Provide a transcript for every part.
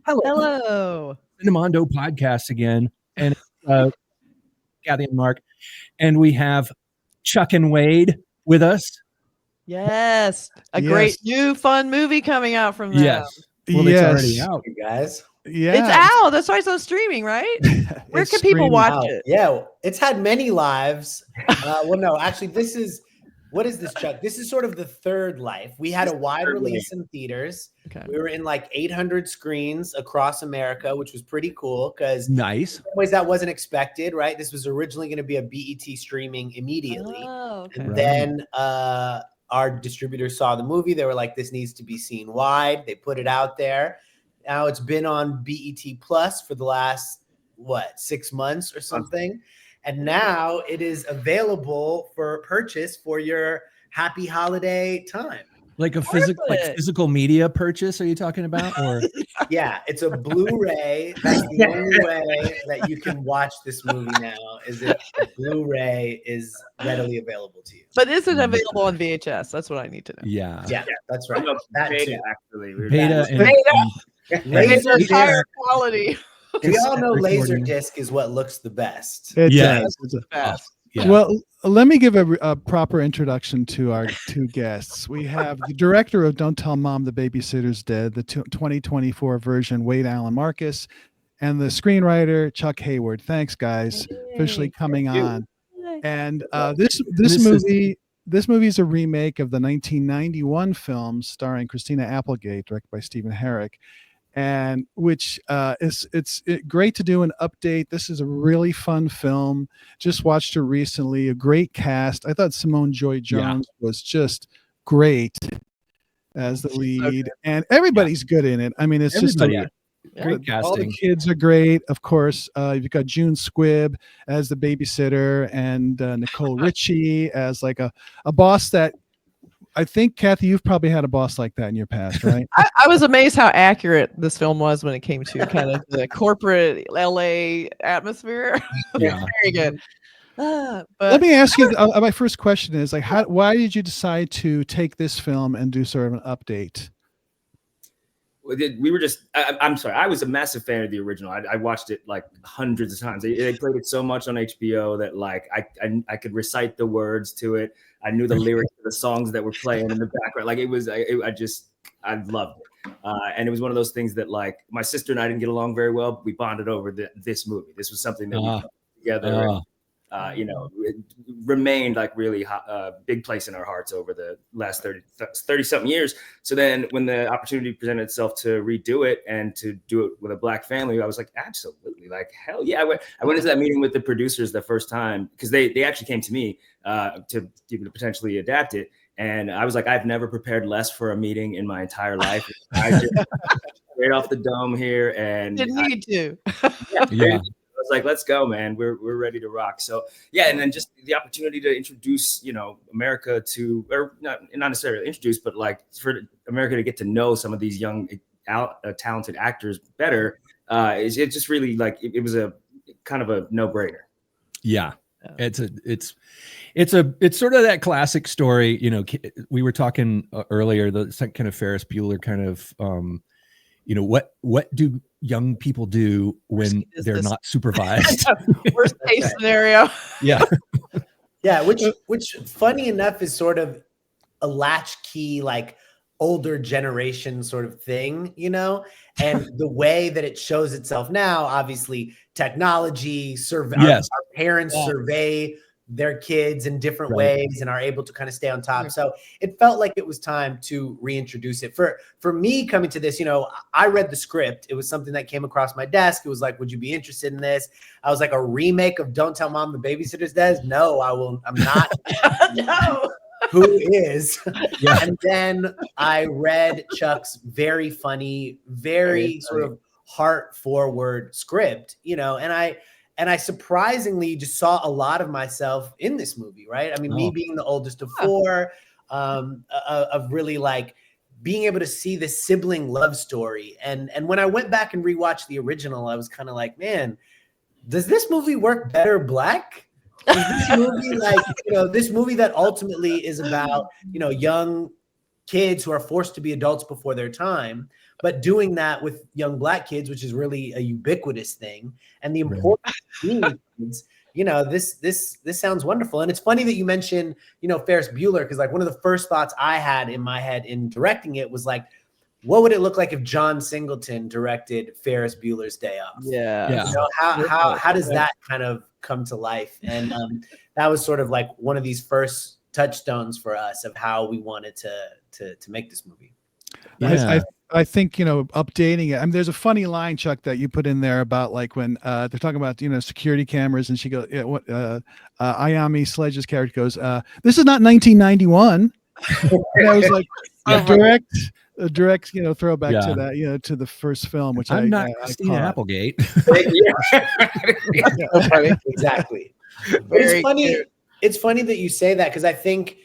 Hello. Cinemondo podcast again, and Kathy and Mark, and we have Chuck and Wade with us. Yes, great new fun movie coming out from them. Yes, well, it's already out, you guys. Yeah, it's out. That's why it's on streaming, right? Where can people watch it? Yeah, it's had many lives. Well, no, actually, what is this, Chuck? This is sort of the third life. We had a wide release in theaters. Okay. We were in like 800 screens across America, which was pretty cool because nice. In some ways that wasn't expected, right? This was originally going to be a BET streaming immediately. Oh, okay. And then our distributor saw the movie. They were like, this needs to be seen wide. They put it out there. Now it's been on BET Plus for the last, 6 months or something. And now it is available for purchase for your happy holiday time. Like a physical media purchase, are you talking about? Or yeah, it's a Blu-ray. That's the only way that you can watch this movie now, is if the Blu-ray is readily available to you. But is it available on VHS? That's what I need to know. Yeah, that's right. That beta, actually. Laser higher quality. We all know Laserdisc is what looks the best. It's the best. Yeah. Well, let me give a proper introduction to our two guests. We have the director of Don't Tell Mom the Babysitter's Dead, the 2024 version, Wade Allain-Marcus, and the screenwriter, Chuck Hayward. Thanks, guys, officially coming on. And this movie is a remake of the 1991 film starring Christina Applegate, directed by Stephen Herrick. And which it's great to do an update. This is a really fun film. Just watched it recently. A great cast. I thought Simone Joy Jones was just great as the lead, and everybody's good in it. I mean, it's just great casting. All the kids are great. Of course, you've got June Squibb as the babysitter, and Nicole Richie as like a boss that. I think, Kathy, you've probably had a boss like that in your past, right? I was amazed how accurate this film was when it came to kind of the corporate LA atmosphere. Yeah. Very good. But let me ask you, my first question is, like, why did you decide to take this film and do sort of an update? We were just, I'm sorry, I was a massive fan of the original. I watched it like hundreds of times. They played it so much on HBO that like I could recite the words to it. I knew the lyrics to the songs that were playing in the background. Like I loved it. And it was one of those things that like my sister and I didn't get along very well. We bonded over this movie. This was something that we put together. It remained like really big place in our hearts over the last 30 something years. So then when the opportunity presented itself to redo it and to do it with a Black family, I was like, absolutely, like, hell yeah. I went into that meeting with the producers the first time because they actually came to me to potentially adapt it. And I was like, I've never prepared less for a meeting in my entire life. I just straight off the dome here and didn't need to. Yeah. I was like, let's go, man. We're ready to rock. So yeah, and then just the opportunity to introduce, America to, or not necessarily introduce, but like for America to get to know some of these young, talented actors better. It just really like it was a kind of a no-brainer. Yeah, it's sort of that classic story. We were talking earlier, the kind of Ferris Bueller kind of, what do young people do when they're not supervised? Worst case scenario. Yeah. Yeah. Which funny enough is sort of a latchkey, like older generation sort of thing, and the way that it shows itself now, obviously technology, our parents survey their kids in different ways and are able to kind of stay on top. So it felt like it was time to reintroduce it. For me coming to this, I read the script. It was something that came across my desk. It was like, would you be interested in this? I was like, a remake of Don't Tell Mom the Babysitter's Dead? No, I'm not. No. Who is? Yeah. And then I read Chuck's very funny, very sort of heart forward script, and I surprisingly just saw a lot of myself in this movie, right? I mean, me being the oldest of four, of really like being able to see the sibling love story. And when I went back and rewatched the original, I was kind of like, man, does this movie work better Black? Is this movie like, this movie that ultimately is about, young kids who are forced to be adults before their time, but doing that with young Black kids, which is really a ubiquitous thing, and the importance of being kids. This sounds wonderful. And it's funny that you mentioned, Ferris Bueller, because like one of the first thoughts I had in my head in directing it was like, what would it look like if John Singleton directed Ferris Bueller's Day Off? Yeah. How does that kind of come to life? And that was sort of like one of these first touchstones for us of how we wanted to make this movie. Yeah. I think, updating it. I mean, there's a funny line, Chuck, that you put in there about like when they're talking about, security cameras, and she goes, Ayami Sledge's character goes, this is not 1991. And I was like, a direct, throwback to that, to the first film, which I'm not Christina Applegate. Exactly. But it's funny that you say that, because I think,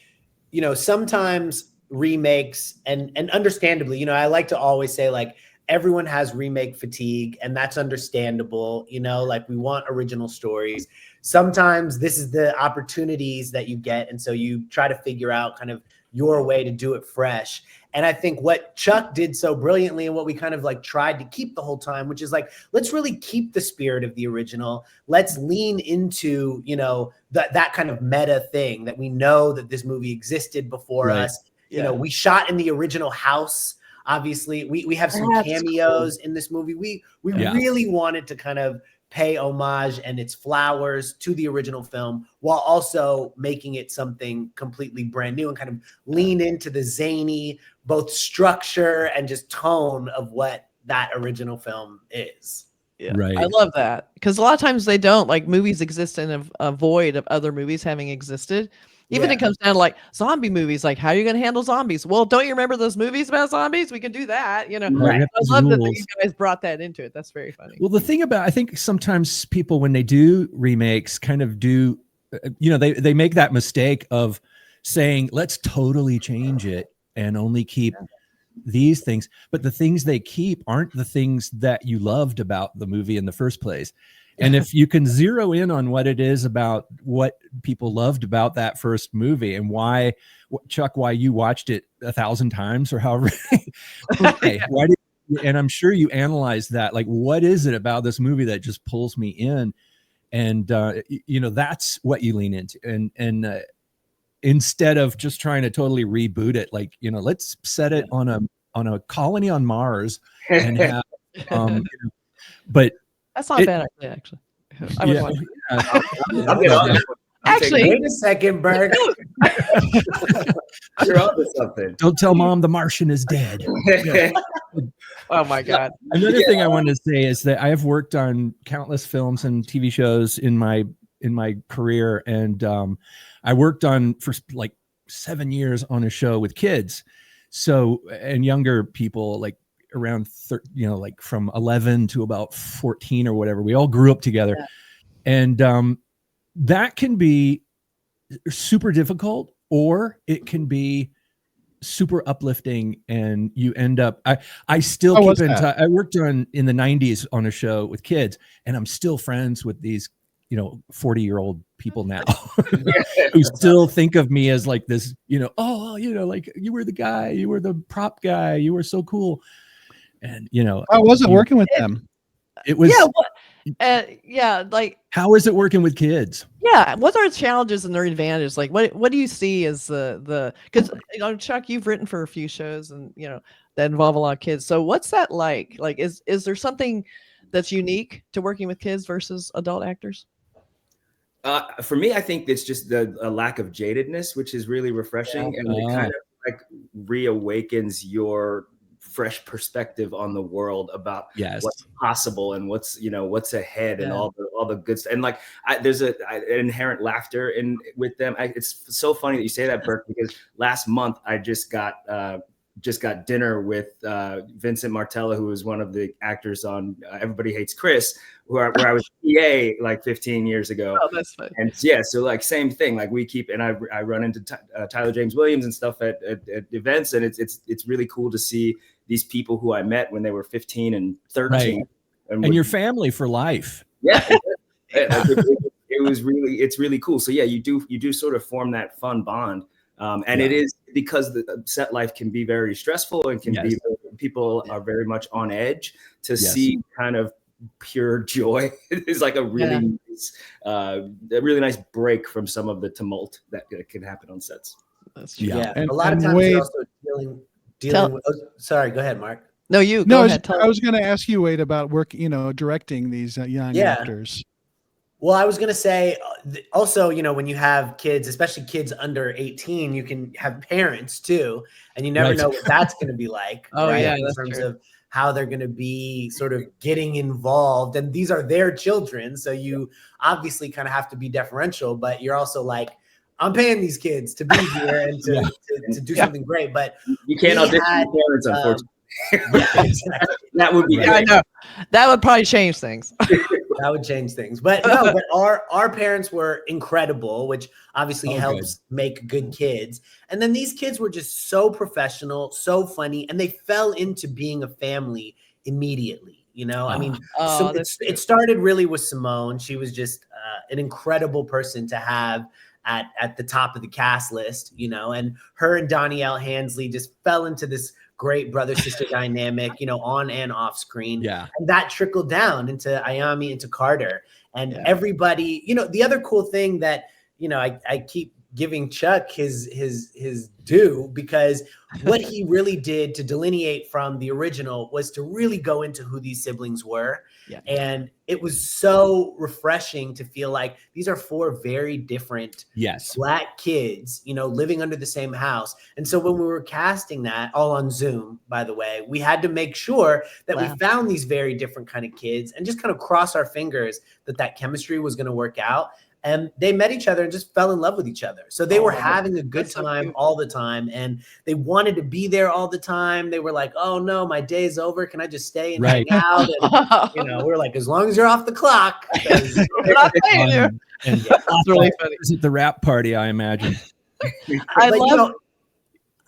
sometimes remakes and understandably, I like to always say like everyone has remake fatigue, and that's understandable. Like we want original stories. Sometimes this is the opportunities that you get, and so you try to figure out kind of your way to do it fresh. And I think what Chuck did so brilliantly, and what we kind of like tried to keep the whole time, which is like, let's really keep the spirit of the original. Let's lean into, that kind of meta thing that we know that this movie existed before us. We shot in the original house. Obviously, we have some cameos in this movie. We really wanted to kind of pay homage and its flowers to the original film, while also making it something completely brand new, and kind of lean into the zany, both structure and just tone of what that original film is. Yeah, right. I love that, because a lot of times they don't, like, movies exist in a void of other movies having existed. Even it comes down to like zombie movies, like how are you going to handle zombies? Well, don't you remember those movies about zombies? We can do that, Right. I love that you guys brought that into it. That's very funny. Well, the thing about, I think sometimes people, when they do remakes, kind of do, they make that mistake of saying, let's totally change it and only keep these things. But the things they keep aren't the things that you loved about the movie in the first place. And if you can zero in on what it is about what people loved about that first movie, and why, Chuck, why you watched it 1,000 times or however, why did you, and I'm sure you analyzed that, like, what is it about this movie that just pulls me in? And, that's what you lean into. And instead of just trying to totally reboot it, like, let's set it on a colony on Mars and have, but that's not a bad idea, actually. Actually, wait a second, Burk. You're onto something. Don't tell Mom the Martian is dead. Oh my God. Another thing I wanted to say is that I have worked on countless films and TV shows in my career, and I worked on for like 7 years on a show with kids, and younger people, like around like from 11 to about 14 or whatever. We all grew up together, and that can be super difficult, or it can be super uplifting, and you end up, I still keep in touch. I worked in the 90s on a show with kids, and I'm still friends with these 40-year-old people now who still think of me as like this, like, you were the guy, you were the prop guy, you were so cool. And I wasn't working with them. It was like, how is it working with kids? What are the challenges and their advantages? Like, what do you see as the because Chuck, you've written for a few shows, and that involve a lot of kids. So what's that like? Like, is there something that's unique to working with kids versus adult actors? For me, I think it's just a lack of jadedness, which is really refreshing, and it kind of like reawakens your fresh perspective on the world about what's possible and what's ahead and all the good stuff. And like, there's an inherent laughter with them. It's so funny that you say that, Burk, because last month I just got dinner with Vincent Martella, who was one of the actors on Everybody Hates Chris, where I was PA like 15 years ago. Oh, that's funny. And so like same thing, like we keep, and I run into Tyler James Williams and stuff at events, and it's really cool to see these people who I met when they were 15 and 13. Right. And your family for life. Yeah. It it's really cool. So yeah, you do sort of form that fun bond. And it is because the set life can be very stressful and can be, people are very much on edge to see kind of pure joy. It's like a really nice break from some of the tumult that can happen on sets. That's true. Yeah. A lot of times you're also dealing with, sorry, go ahead, Mark. No, go ahead. I was going to ask you, Wade, about directing these young actors. Well, I was going to say also, when you have kids, especially kids under 18, you can have parents too. And you never know what that's going to be like. In terms of how they're going to be sort of getting involved. And these are their children. So you obviously kind of have to be deferential, but you're also like, I'm paying these kids to be here and to do something great. But you can't audition parents, unfortunately. That would be I know. That would probably change things. That would change things. But no, but our parents were incredible, which obviously helps make good kids. And then these kids were just so professional, so funny, and they fell into being a family immediately. I mean, it started really with Simone. She was just an incredible person to have at the top of the cast list, and her and Danielle Hansley just fell into this great brother-sister dynamic, on and off screen. Yeah. And that trickled down into Ayami, into Carter. And everybody, the other cool thing that, I keep giving Chuck his due, because what he really did to delineate from the original was to really go into who these siblings were. Yeah. And it was so refreshing to feel like these are 4 very different Black kids, living under the same house. And so when we were casting that, all on Zoom, by the way, we had to make sure that we found these very different kind of kids and just kind of cross our fingers that chemistry was going to work out. And they met each other and just fell in love with each other. So they were having a good time all the time. And they wanted to be there all the time. They were like, oh, no, my day's over. Can I just stay and hang out? And, we're like, as long as you're off the clock. We're not paying you. And that's really funny. Is it the rap party, I imagine?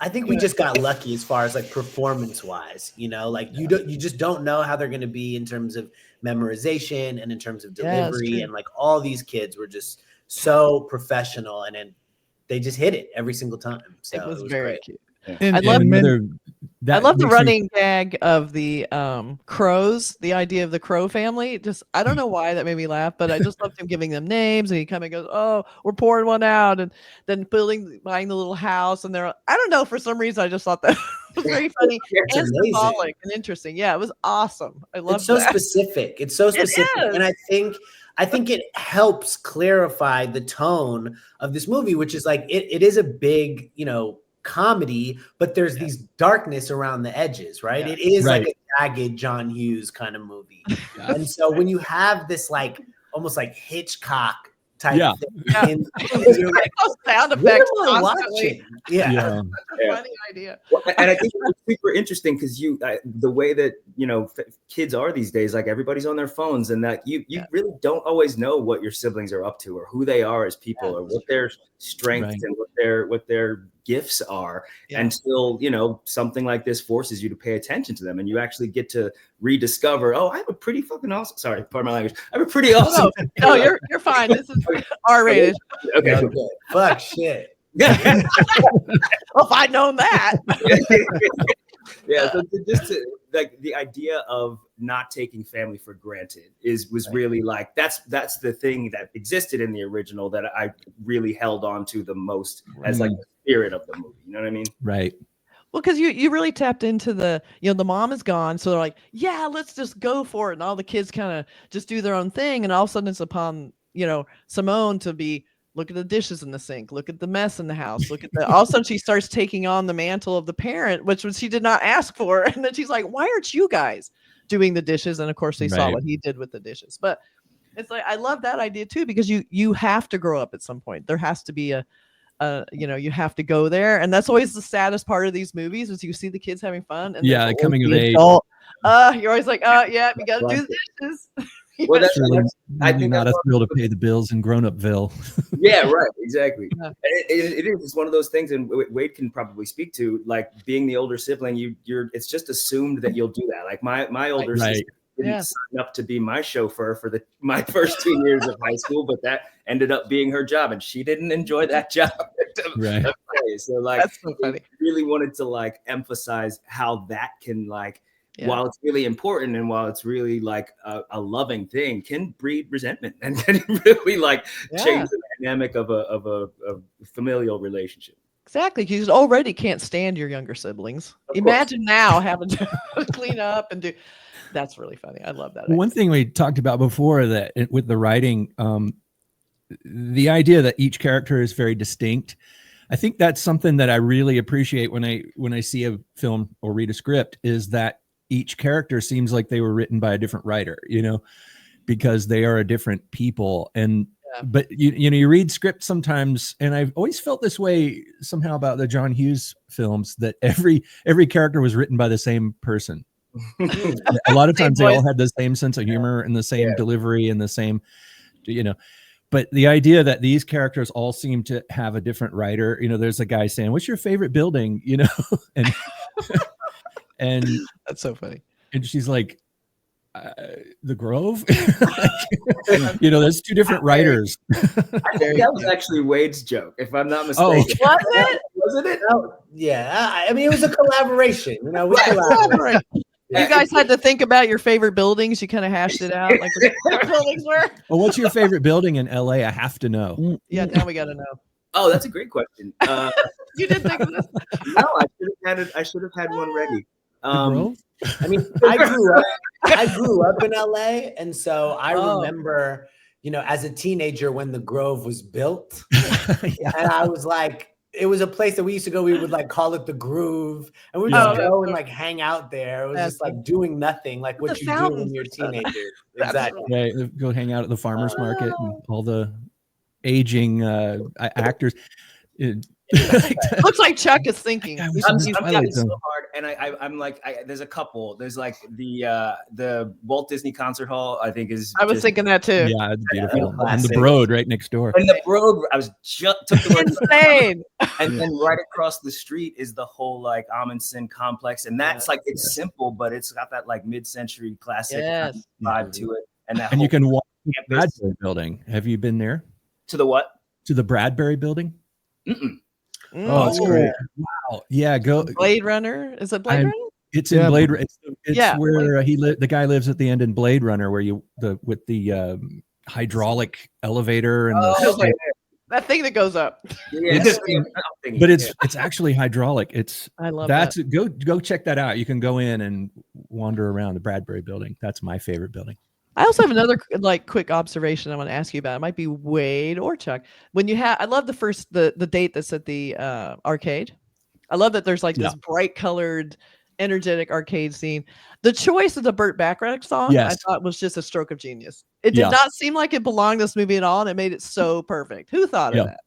I think we just got lucky as far as like performance wise, you just don't know how they're going to be in terms of memorization and in terms of delivery. And like all these kids were just so professional, and then they just hit it every single time. So it was very great. cute. And, I love the makes running gag of the crows, the idea of the crow family. I don't know why that made me laugh, but I just loved him giving them names, and he kind of goes, oh, we're pouring one out, and then buying the little house. And I don't know, for some reason, I just thought that was very funny and symbolic and interesting. Yeah, it was awesome. I love it. It's so specific. It's so specific. And I think it helps clarify the tone of this movie, which is like, it is a big, comedy, but there's these darkness around the edges, right? It is like a jagged John Hughes kind of movie. And so when you have this like almost like Hitchcock type thing, you're like, sound effects watching. Funny idea. Well, and I think it's super interesting because the way that kids are these days, like everybody's on their phones, and that you really don't always know what your siblings are up to or who they are as people or what their strengths and what their gifts are until something like this forces you to pay attention to them, and you actually get to rediscover, I have a pretty fucking awesome, sorry, pardon my language, I have a pretty awesome no, you're fine, this is R-rated. Okay. Fuck shit. Well, if I'd known that. So just like the idea of not taking family for granted was really like that's the thing that existed in the original that I really held on to the most as like the spirit of the movie. You know what I mean? Right. Well, because you really tapped into the mom is gone, so they're like, let's just go for it, and all the kids kind of just do their own thing, and all of a sudden it's upon Simone to be, look at the dishes in the sink, look at the mess in the house, look at all of a sudden she starts taking on the mantle of the parent, which she did not ask for. And then she's like, why aren't you guys doing the dishes? And of course they saw what he did with the dishes. But it's like, I love that idea too, because you have to grow up at some point. There has to be you have to go there. And that's always the saddest part of these movies, is you see the kids having fun. And coming of age. You're always like, you got to do the dishes. Well, that's I think not a thrill to pay the bills in grown-upville. Yeah, right, exactly. Yeah. It is. It's one of those things, and Wade can probably speak to, like being the older sibling. It's just assumed that you'll do that. Like my older sister didn't sign up to be my chauffeur for my first 2 years of high school, but that ended up being her job, and she didn't enjoy that job. Right. So like, That's so funny. Really wanted to like emphasize how that can like, while it's really important and while it's really like a loving thing, can breed resentment and can really like change the dynamic of a familial relationship. Exactly. You already can't stand your younger siblings. Imagine now having to clean up and do. That's really funny. I love that. One thing we talked about before that with the writing, the idea that each character is very distinct. I think that's something that I really appreciate when I see a film or read a script, is that each character seems like they were written by a different writer, you know, because they are a different people. And but you read scripts sometimes, and I've always felt this way somehow about the John Hughes films, that every character was written by the same person. A lot of times they all had the same sense of humor and the same delivery and the same, you know. But the idea that these characters all seem to have a different writer, you know, there's a guy saying, "What's your favorite building?" You know, and and that's so funny. And she's like, "The Grove." You know, there's two different writers. I think that was actually Wade's joke, if I'm not mistaken. Oh, was it? Wasn't it? Oh, yeah. I mean, it was a collaboration. You know, we collaborated. You guys had to think about your favorite buildings. You kind of hashed it out, like what buildings were. Well, what's your favorite building in LA? I have to know. Yeah, now we got to know. Oh, that's a great question. You didn't think of this? No, I should have had one ready. I mean, I grew up in LA, and so I remember, you know, as a teenager when the Grove was built, and I was like, it was a place that we used to go. We would like call it the Groove, and we would just go and like hang out there. It was just like doing nothing, like what you do when you're a teenager. Exactly. Yeah, go hang out at the farmers market and all the aging actors. Looks like Chuck is thinking. I'm thinking so hard, and I'm like, there's a couple. There's like the Walt Disney Concert Hall. I think is. I was thinking that too. Yeah, it's beautiful. And the Broad right next door. And the Broad, I was just took the word insane. And then right across the street is the whole like Amundsen complex, and that's like it's simple, but it's got that like mid-century classic vibe to it. And you can walk to the Bradbury Building. Have you been there? To the what? To the Bradbury Building. Oh, that's great. Wow. Yeah, go Blade Runner. Is it Blade Runner? It's in Blade Runner. It's where the guy lives at the end in Blade Runner, where with the hydraulic elevator and that thing that goes up. But it's actually hydraulic. I love that. Go check that out. You can go in and wander around the Bradbury Building. That's my favorite building. I also have another like quick observation I want to ask you about. It might be Wade or Chuck. I love the date that's at the arcade. I love that there's like this bright colored, energetic arcade scene. The choice of the Burt Bacharach song, I thought was just a stroke of genius. It did not seem like it belonged in this movie at all, and it made it so perfect. Who thought of that?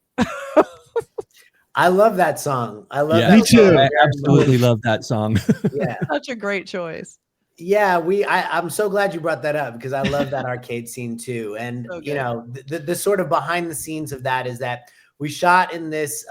I love that song. I love that. Me too. I absolutely love that song. Yeah, such a great choice. Yeah, I'm so glad you brought that up because I love that arcade scene too. And you know, the sort of behind the scenes of that is that we shot in this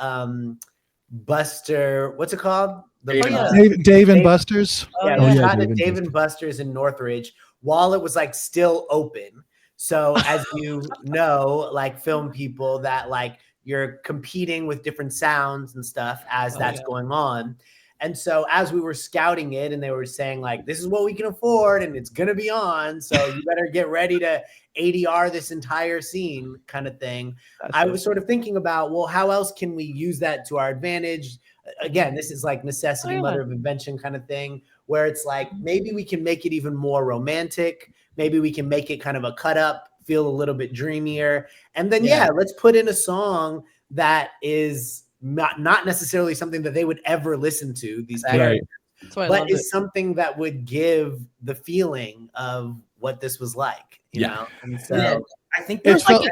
Buster, what's it called? Dave and Buster's. We shot at Dave and Buster's in Northridge while it was like still open. So as you know, like film people, that like you're competing with different sounds and stuff as that's going on. And so as we were scouting it and they were saying like, this is what we can afford and it's going to be on. So you better get ready to ADR this entire scene kind of thing. I was sort of thinking about, well, how else can we use that to our advantage? Again, this is like necessity, mother of invention kind of thing, where it's like, maybe we can make it even more romantic. Maybe we can make it kind of a cut up, feel a little bit dreamier. And then, let's put in a song that is not necessarily something that they would ever listen to, these characters, but is something that would give the feeling of what this was like, you know? And so I think there's like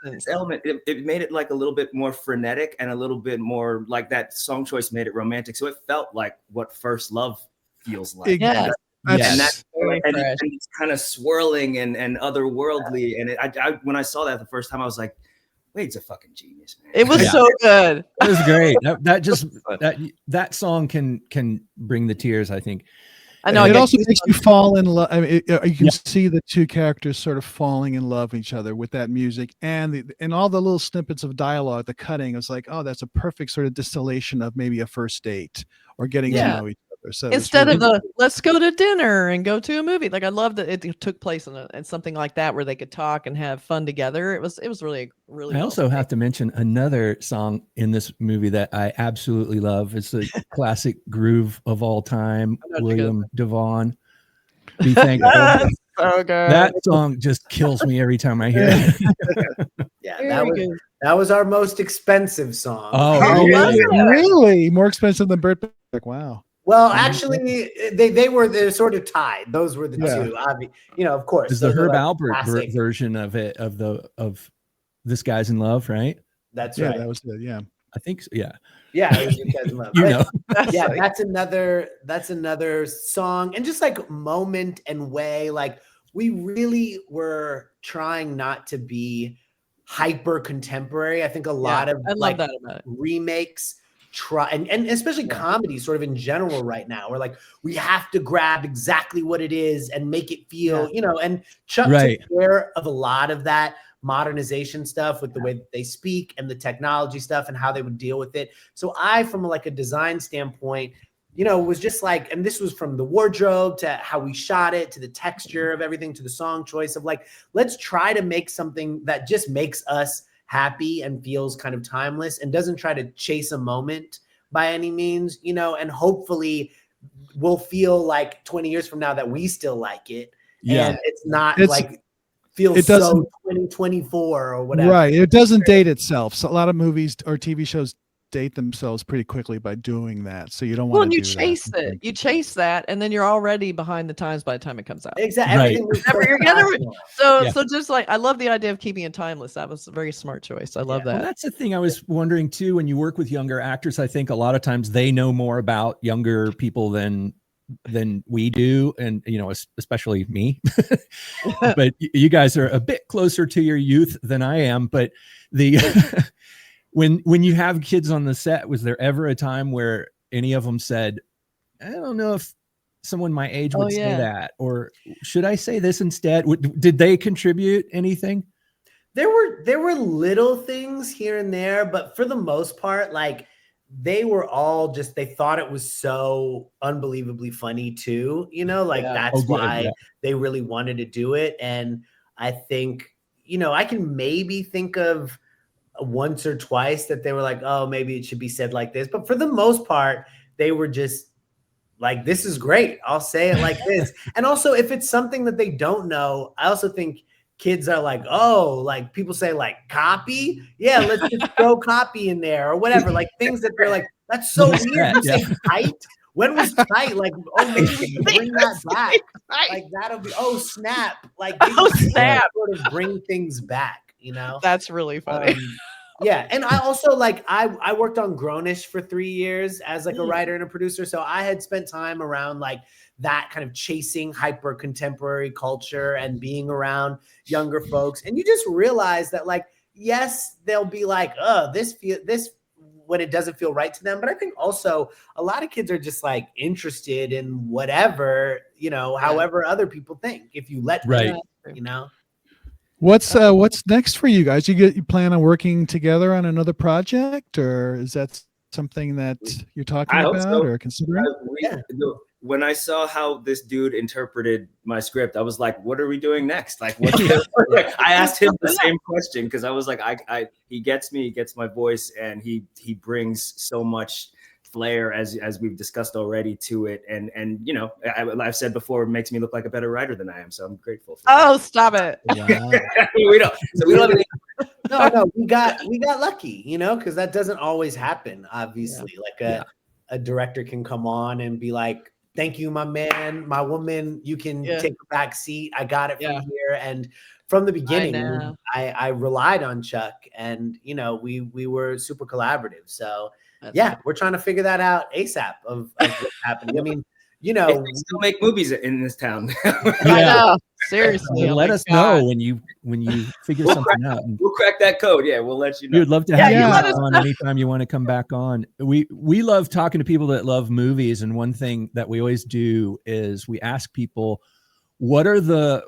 an element. It made it like a little bit more frenetic and a little bit more like that song choice made it romantic. So it felt like what first love feels like. Yeah. And it's kind of swirling and otherworldly. And I when I saw that the first time, I was like, Wade's a fucking genius, man. It was so good. It was great. That song can bring the tears, I think. I know. It also makes you fall in love. I mean, you can see the two characters sort of falling in love with each other with that music and all the little snippets of dialogue, the cutting. It's like, oh, that's a perfect sort of distillation of maybe a first date or getting to know each other. So instead of let's go to dinner and go to a movie, like I love that it took place in something like that where they could talk and have fun together. It was really. I also have to mention another song in this movie that I absolutely love. It's a classic groove of all time, William Devon. Be Thankful. So good. That song just kills me every time I hear it. That was our most expensive song. Oh, really? More expensive than Burt Bacharach? Wow. Well, actually, they're sort of tied. Those were the two. You know, of course. Is the Herb Alpert version of it of This Guy's in Love, right? That's right. That was good. Yeah. I think so. Yeah. Yeah, it was This Guy's in Love. You know. That's another song, and just like moment and way, like we really were trying not to be hyper contemporary. I think a lot of remakes try and especially comedy sort of in general right now, we're like, we have to grab exactly what it is and make it feel, you know, and Chuck took care of a lot of that modernization stuff with the way that they speak and the technology stuff and how they would deal with it. So I, from like a design standpoint, you know, was just like, and this was from the wardrobe to how we shot it, to the texture of everything, to the song choice of like, let's try to make something that just makes us happy and feels kind of timeless and doesn't try to chase a moment by any means, you know, and hopefully we'll feel like 20 years from now that we still like it. Yeah. And it's not like feels so 2024 or whatever. Right. It doesn't date itself. So a lot of movies or TV shows date themselves pretty quickly by doing that. So you don't want to you chase it. You chase that, and then you're already behind the times by the time it comes out. Exactly. So just like, I love the idea of keeping it timeless. That was a very smart choice. I love that. Well, that's the thing I was wondering too. When you work with younger actors, I think a lot of times they know more about younger people than we do, and you know, especially me. But you guys are a bit closer to your youth than I am. But the when you have kids on the set, was there ever a time where any of them said, I don't know if someone my age would say that, or should I say this instead? Did they contribute anything? There were little things here and there, but for the most part, like they were all just, they thought it was so unbelievably funny too, you know, like that's why they really wanted to do it. And I think, you know, I can maybe think of once or twice that they were like, oh, maybe it should be said like this. But for the most part, they were just like, this is great. I'll say it like this. And also, if it's something that they don't know, I also think kids are like, oh, like people say like copy. Yeah, let's just throw copy in there or whatever. Like things that they're like, that's so weird. You say tight. When was tight? Like, oh, maybe we can bring that back. Like that'll be, oh, snap. Like, snap. Sort of bring things back, you know? That's really funny. Yeah. And I also like, I worked on Grownish for 3 years as like a writer and a producer. So I had spent time around like that kind of chasing hyper contemporary culture and being around younger folks. And you just realize that like, yes, they'll be like, oh, this when it doesn't feel right to them. But I think also a lot of kids are just like interested in whatever, you know, however other people think, if you let them, you know. What's next for you guys? You plan on working together on another project, or is that something that you're talking about or considering? When I saw how this dude interpreted my script, I was like, what are we doing next? Like, what? I asked him the same question because I was like, he gets me, he gets my voice, and he brings so much flair as we've discussed already to it, and you know, I've said before, it makes me look like a better writer than I am, so I'm grateful for that. Stop it. we don't no we got lucky, you know, because that doesn't always happen, obviously. Like a director can come on and be like, thank you, my man, my woman, you can take a back seat, I got it from here. And from the beginning, I relied on Chuck, and you know, we were super collaborative. So we're trying to figure that out ASAP of what's happening. I mean, you If know, they still make movies in this town. I know. Seriously. And oh let my us God. know when you figure We'll something out. We'll crack that code. Yeah, we'll let you know. We would love to have Yeah, you you back let us on anytime you want to come back on. We love talking to people that love movies, and one thing that we always do is we ask people, what are the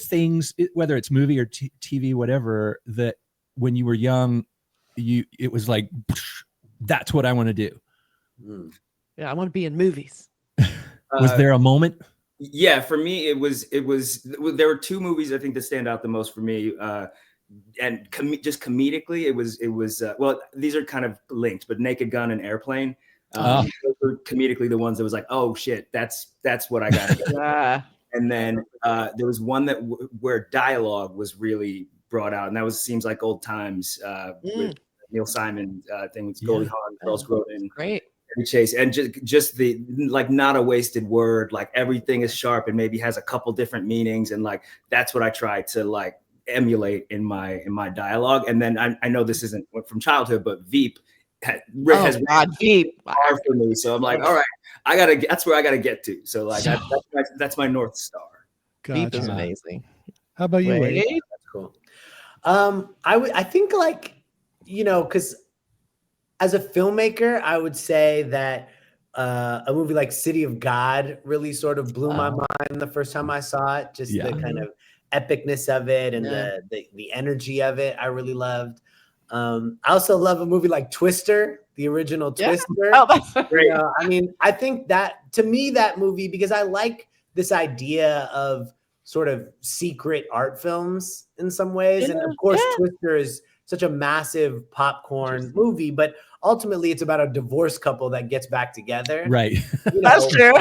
things, whether it's movie or TV, whatever, that when you were young, it was like, that's what I want to do. Yeah, I want to be in movies. Was there a moment? Yeah, for me, it was. There were two movies I think that stand out the most for me, and just comedically, it was. Well, these are kind of linked, but Naked Gun and Airplane. Those were comedically the ones that was like, oh shit, that's what I got to do. Yeah. And then there was one that where dialogue was really brought out, and that was Seems Like Old Times with Neil Simon thing with Goldie Hawn, Charles Grodin, Great. Chase, and just the like not a wasted word, like everything is sharp and maybe has a couple different meanings, and like that's what I try to like emulate in my dialogue. And then I know this isn't from childhood, but Veep has Veep hard for me, so I'm like, all right, that's where I gotta get to. So like that's my North Star. Veep is amazing. How about you, Wade? That's cool. I think like, you know, because as a filmmaker, I would say that a movie like City of God really sort of blew my mind the first time I saw it. Just the kind of epicness of it and the energy of it, I really loved. I also love a movie like Twister, the original Twister. Oh, that's great. I mean, I think that to me, that movie, because I like this idea of sort of secret art films in some ways. And of course, Twister is such a massive popcorn movie, but ultimately it's about a divorced couple that gets back together. Right. You know, that's true.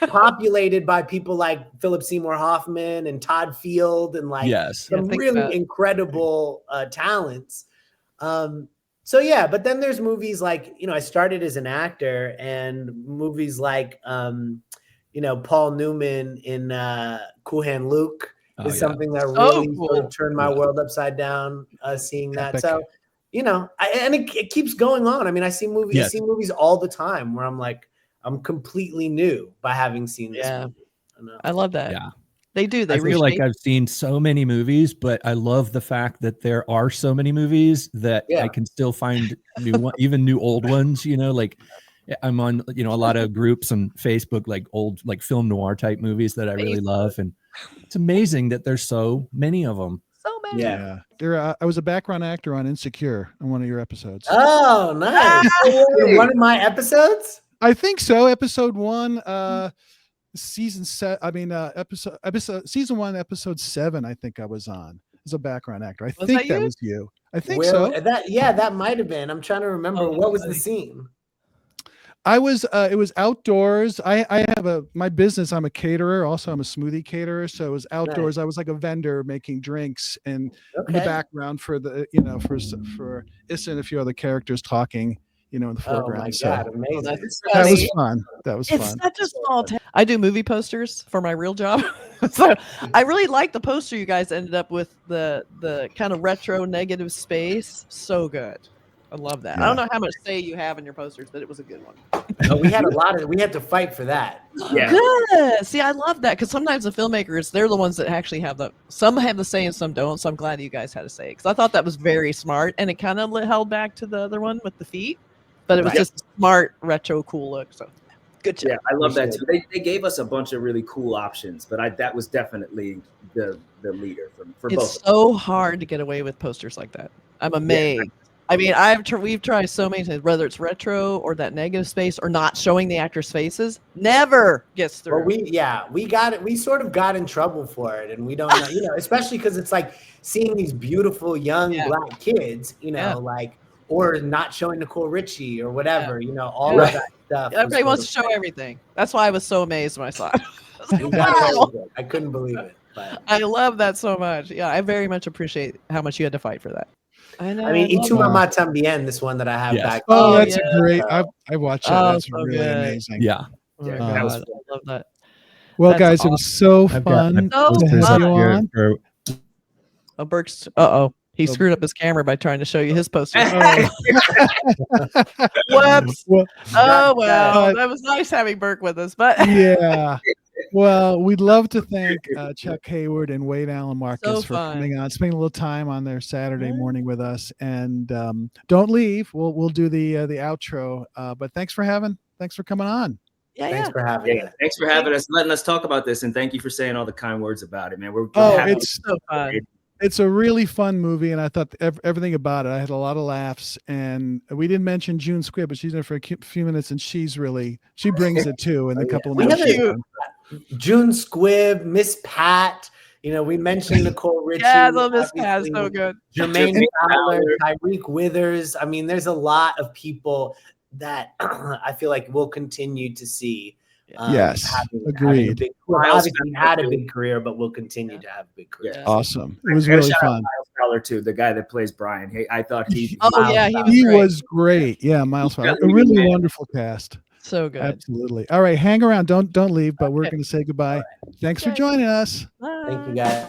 populated by people like Philip Seymour Hoffman and Todd Field and like some really incredible talents. So yeah, but then there's movies like, you know, I started as an actor, and movies like, you know, Paul Newman in Cool Hand Luke is something that really sort of turned my world upside down, seeing that. So, you know, it keeps going on. I mean, I see movies all the time where I'm like, I'm completely new by having seen this movie. I love that. Yeah. They do. I feel like I've seen so many movies, but I love the fact that there are so many movies that I can still find even new old ones, you know, like I'm on, you know, a lot of groups on Facebook, like old, like film noir type movies that I really love. And it's amazing that there's so many of them. So many. Yeah. I was a background actor on Insecure on one of your episodes. Oh, nice. One of my episodes? I think so. Episode 1, season 1, episode 7, I think I was on as a background actor. I think that was you. I think so. That might have been. I'm trying to remember what was the scene. I was it was outdoors. I have my business. I'm a caterer. Also, I'm a smoothie caterer. So it was outdoors. Nice. I was like a vendor making drinks, and in the background for the, you know, for Issa and a few other characters talking, you know, in the foreground. Oh my God, so amazing. That was fun. That was fun. It's such a small town. I do movie posters for my real job. So I really like the poster you guys ended up with, the kind of retro negative space. So good. I love that. Yeah. I don't know how much say you have in your posters, but it was a good one. We had we had to fight for that. Yeah. Good. See, I love that, because sometimes the filmmakers, they're the ones that actually some have the say and some don't. So I'm glad you guys had a say, because I thought that was very smart, and it kind of held back to the other one with the feet, but it was just a smart retro cool look. So good job. Yeah, I love that too. They gave us a bunch of really cool options, but that was definitely the leader for both. It's so hard to get away with posters like that. I'm amazed. Yeah. I mean, we've tried so many times, whether it's retro or that negative space or not showing the actors' faces, never gets through. Well, we sort of got in trouble for it, and we don't know, you know, especially because it's like seeing these beautiful young Black kids, you know, like, or not showing Nicole Richie or whatever, you know, all of that stuff. Everybody wants to show everything. That's why I was so amazed when I saw it. I couldn't believe it. But I love that so much. Yeah, I very much appreciate how much you had to fight for that. I know. I mean, Y Tu Mamá También, this one that I have back. Oh, that's a great. I watched that. That's really amazing. Yeah. I love that. Well, guys, it was so fun to have you on. Burk's. He screwed up his camera by trying to show you his poster. Oh. Whoops. Well, Oh well, that was nice having Burk with us, but yeah. Well, we'd love to thank Chuck Hayward and Wade Allain-Marcus So for fun. coming on, spending a little time on their Saturday morning with us. And don't leave. We'll do the outro. But thanks for coming on. Thanks for having us. Thanks for having us, letting us talk about this, and thank you for saying all the kind words about it, man. We're It's so fun. It's a really fun movie, and I thought everything about it. I had a lot of laughs, and we didn't mention June Squibb, but she's there for a few minutes, and she brings it too. In a couple of minutes, June Squibb, Miss Pat. We mentioned Nicole Richie. Yeah, the Miss Pat is so good. Jermaine Fowler, Tyreek Withers. I mean, there's a lot of people that I feel like we'll continue to see. Yes, agreed. Obviously, he had a big career, but we'll continue to have a big career. Yeah. Awesome. It was really fun. Miles Fowler too, the guy that plays Brian. Hey, I thought he was great. Yeah, Miles Fowler. A really wonderful cast. So good. Absolutely. All right, hang around. Don't leave, but we're going to say goodbye. Thanks for joining us. Bye. Thank you, guys.